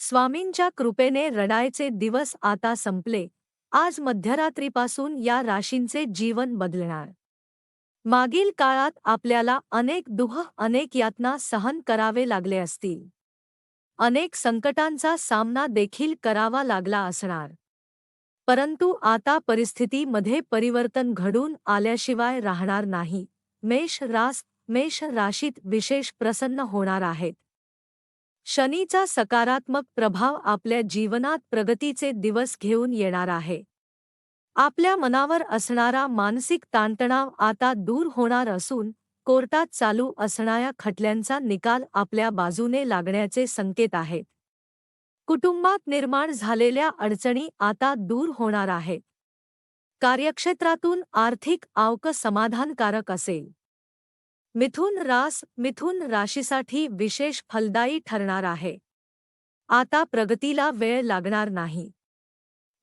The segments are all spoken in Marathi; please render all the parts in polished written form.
स्वामींच्या कृपेने रडायचे दिवस आता संपले. आज मध्यरात्रीपासून या राशींचे जीवन बदलणार. मागील काळात आपल्याला अनेक दुःख, अनेक यातना सहन करावे लागले असतील. अनेक संकटांचा सामना देखील करावा लागला असणार. परंतु आता परिस्थितीमध्ये परिवर्तन घडून आल्याशिवाय राहणार नाही. मेष राशीत विशेष प्रसन्न होणार आहेत. शनीचा सकारात्मक प्रभाव आपल्या जीवनात प्रगतीचे दिवस घेऊन येणार आहे. आपल्या मनावर असणारा मानसिक ताणतणाव आता दूर होणार असून कोर्टात चालू असणाऱ्या खटल्यांचा निकाल आपल्या बाजूने लागण्याचे संकेत आहेत. कुटुंबात निर्माण झालेल्या अडचणी आता दूर होणार आहेत. कार्यक्षेत्रातून आर्थिक आवक समाधानकारक असेल. मिथुन राशीसाठी विशेष फलदायी ठरणार आहे. आता प्रगतीला वेळ लागणार नाही.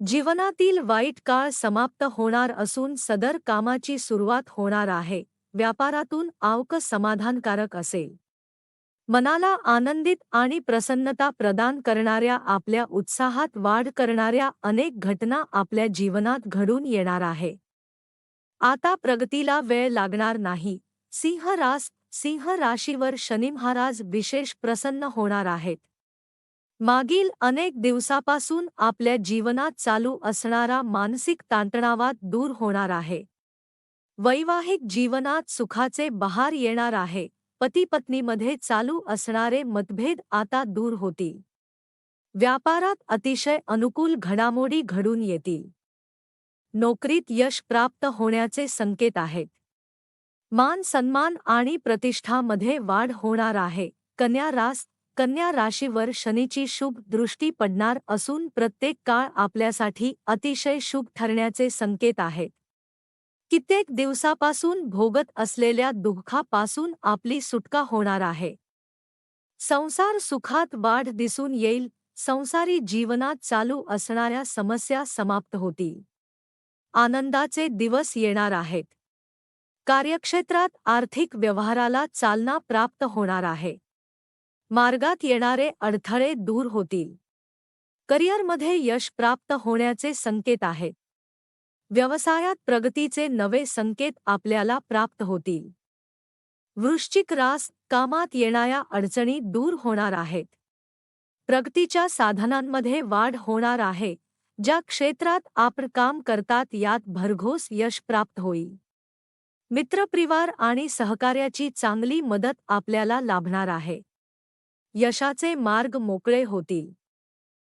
जीवनातील वाईट काळ समाप्त होणार असून सदर कामाची सुरुवात होणार आहे. व्यापारातून आवक समाधानकारक असेल. मनाला आनंदित आणि प्रसन्नता प्रदान करणाऱ्या आपल्या उत्साहात वाढ करणाऱ्या अनेक घटना आपल्या जीवनात घडून येणार आहे. आता प्रगतीला वेळ लागणार नाही. सिंह राशीवर शनी महाराज विशेष प्रसन्न होणार आहेत. मागील अनेक दिवसापासून आपल्या जीवनात चालू असणारा मानसिक ताणतणावात दूर होणार आहे. वैवाहिक जीवनात सुखाचे बहार येणार आहे. पती-पत्नीमध्ये चालू असणारे मतभेद आता दूर होतील. व्यापारात अतिशय अनुकूल घडामोडी घडून येतील. नोकरीत यश प्राप्त होण्याचे संकेत आहेत. मान सन्मान आणि प्रतिष्ठामध्ये वाढ होणार आहे. कन्या राशीवर शनीची शुभ दृष्टी पडणार असून प्रत्येक काळ आपल्यासाठी अतिशय शुभ ठरण्याचे संकेत आहेत. कित्येक दिवसापासून भोगत असलेल्या दुःखापासून आपली सुटका होणार आहे. संसार सुखात वाढ दिसून येईल. संसारी जीवनात चालू असणाऱ्या समस्या समाप्त होतील. आनंदाचे दिवस येणार आहेत. कार्यक्षेत्रात आर्थिक व्यवहाराला चालना प्राप्त होणार आहे. मार्गात येणारे अडथळे दूर होतील. करिअरमध्ये यश प्राप्त होण्याचे संकेत आहेत. व्यवसायात प्रगतीचे नवे संकेत आपल्याला प्राप्त होतील. वृश्चिक रास कामात येणाऱ्या अडचणी दूर होणार आहेत. प्रगतीच्या साधनांमध्ये वाढ होणार आहे. ज्या क्षेत्रात आपण काम करतात यात भरघोस यश प्राप्त होईल. मित्रपरिवार आणि सहकार्याची चांगली मदत आपल्याला लाभणार आहे. यशाचे मार्ग मोकळे होतील.